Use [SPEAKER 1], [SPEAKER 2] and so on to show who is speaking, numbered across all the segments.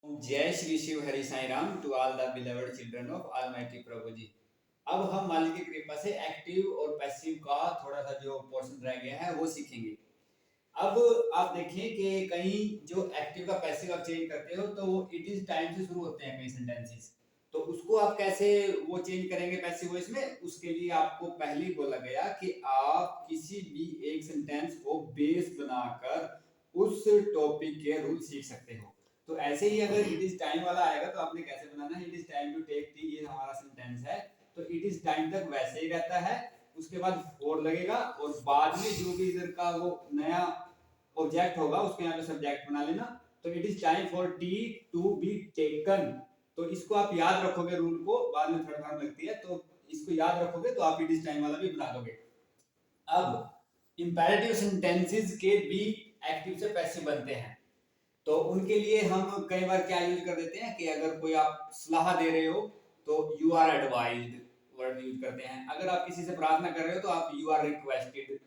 [SPEAKER 1] जय Shri Shiv Hari Sai Ram to all the beloved children of almighty प्रभु जी। अब हम मालिक की कृपा से एक्टिव और पैसिव का थोड़ा सा जो पोर्शन रह गया है वो सीखेंगे। अब आप देखिए कि कहीं जो एक्टिव का पैसिव आप चेंज करते हो तो वो इट इज टाइम से शुरू होते हैं कई सेंटेंसेस। तो उसको आप कैसे वो चेंज करेंगे पैसिव वॉइस में, उसके लिए आपको पहले ही बोला गया कि आप किसी भी एक सेंटेंस को बेस बनाकर उस टॉपिक के रूल सीख सकते हो। तो ऐसे ही अगर इट इज टाइम वाला आएगा तो आपने कैसे बनाना है, it is time to take tea, ये हमारा सेंटेंस है तो इट इज टाइम तक वैसे ही रहता है। उसके बाद फॉर लगेगा और बाद में जो भी इधर का वो नया ऑब्जेक्ट होगा उसके यहाँ पे सब्जेक्ट बना लेना। तो it is time for tea to be taken. तो इसको आप याद रखोगे रूल को, बाद में थर्ड फॉर्म लगती है तो इसको याद रखोगे तो आप इट इज टाइम वाला भी बना दोगे। अब इंपेरेटिव सेंटेंसेस के भी एक्टिव से पैसिव बनते हैं। तो उनके लिए हम कई बार क्या यूज कर देते हैं कि अगर कोई आप सलाह दे रहे हो तो you are advised word use करते हैं। अगर आप किसी से प्रार्थना कर रहे हो तो आप यू आर रिक्वेस्टेड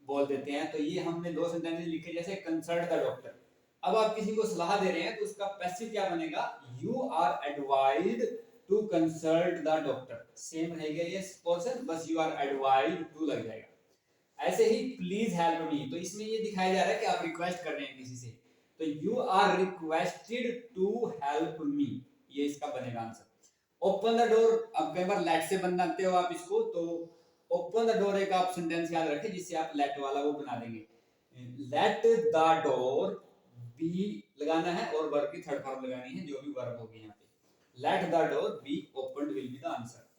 [SPEAKER 1] बोल देते हैं। तो ये हमने दो सेंटेंसेस लिखे जैसे कंसल्ट द डॉक्टर। अब आप किसी को सलाह दे रहे हैं तो उसका पैसिव क्या बनेगा, you are advised to consult the doctor. Same रहेगा ये पोर्शन, बस यू आर एडवाइज्ड टू लग जाएगा। ऐसे ही प्लीज हेल्प मी, तो इसमें ये दिखाया जा रहा है कि आप रिक्वेस्ट कर रहे हैं किसी से, तो you are requested to help me, ये इसका बनेगा आंसर। ओपन द डोर, अब कई बार लेट से बनाते हो आप इसको, तो ओपन द डोर एक आप सेंटेंस याद रखें जिससे आप लेट वाला वो बना देंगे। लेट द डोर बी लगाना है और वर्ब की थर्ड फॉर्म लगानी है, जो भी वर्ब होगी यहाँ पे। Let the door be opened will be the answer.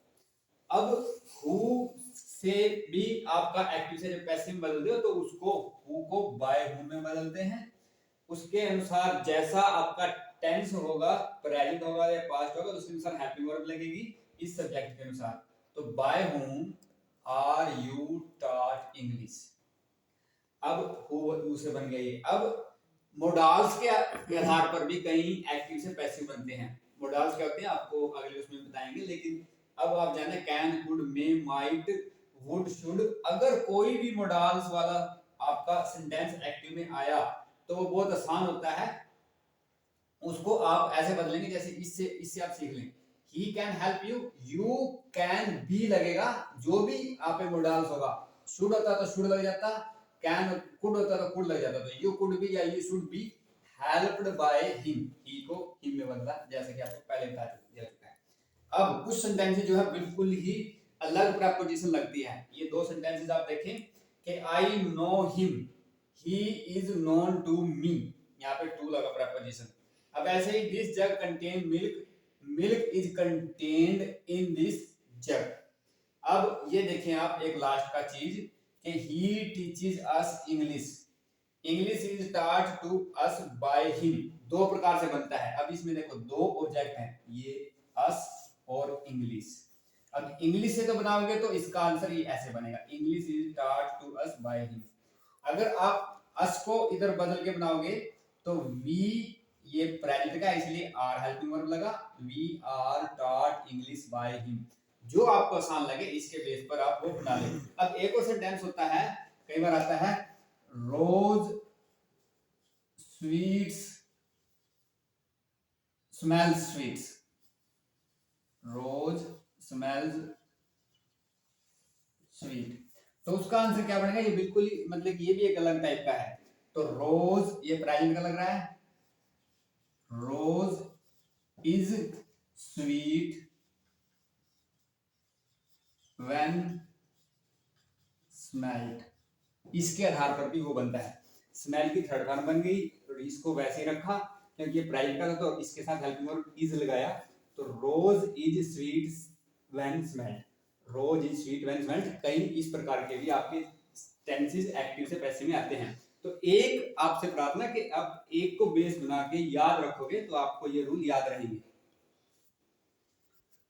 [SPEAKER 1] अब हु से भी आपका एक्टिव से जब पैसिव में बदलते हो तो उसको हु को बाय हु में बदलते हैं। उसके अनुसार जैसा आपका टेंस होगा, प्रेजेंट होगा या पास्ट होगा, तो उसके अनुसार हेल्पिंग वर्ब लगेगी इस सब्जेक्ट के अनुसार। तो by whom are you taught English. अब हु से बन गई। अब मोडाल्स के आधार पर भी कई एक्टिव से पैसिव बनते हैं। मोडाल्स क्या होते हैं आपको अगले उसमें बताएंगे, लेकिन अब आप जाने can, could, may, might, would, should, अगर कोई भी मोडाल्स वाला आपका सेंटेंस एक्टिव में आया तो वो बहुत आसान होता है। उसको आप ऐसे बदलेंगे जैसे इससे आप सीख लें, he can help you, you can be लगेगा, जो भी आप पे मोडाल्स होगा। शुड होता तो शुड लग जाता, कैन कुड होता तो कुड लग जाता, तो यू कुड बी या you should be helped by him, he को हिम में बदला, जैसे कि आपको पहले बता चुका है। अब कुछ सेंटेंसेस जो है बिल्कुल ही अलग प्रीपोजिशन लगती है। ये दो सेंटेंसेस आप देखें कि I know him, he is known to me, यहाँ पे टू लगा प्रीपोजिशन। अब ऐसे ही this jug contain milk, milk is contained in this jug. अब ये देखें आप एक लास्ट का चीज कि he teaches us English, English is taught to us by him। दो प्रकार से बनता है। अब इसमें देखो दो ऑब्जेक्ट हैं, ये us और इंग्लिश। अब इंग्लिश से तो बनाओगे तो इसका आंसर ये ऐसे बनेगा, English is taught to us by him। अगर आप अस को इधर बदल के बनाओगे तो वी, ये प्रेजेंट का इसलिए आर हेल्पिंग वर्ब लगा, we are taught English by him. जो आपको आसान लगे इसके बेस पर आप वो बना लें। अब एक और सेंटेंस होता है, कई बार आता है रोज स्वीट्स स्मेल्स स्वीट्स, रोज स्मेल्स स्वीट। तो उसका आंसर क्या बनेगा, ये बिल्कुल ही मतलब ये भी एक अलग टाइप का है। तो रोज ये प्रेजेंट का लग रहा है, रोज इज स्वीट व्हेन स्मेल्ड। इसके आधार पर भी वो बनता है। स्मेल की थर्ड फॉर्म बन गई तो इसको वैसे ही रखा क्योंकि ये प्रेजेंट का था तो इसके साथ हेल्पिंग वर्ब इज लगाया। तो rose is sweet when smelled, rose is sweet when smelled. कई इस प्रकार के भी आपके टेंसेस एक्टिव से पैसिव में आते हैं। तो एक आपसे प्रार्थना कि आप एक को बेस बना के याद रखोगे तो आपको ये रूल याद रहेंगे।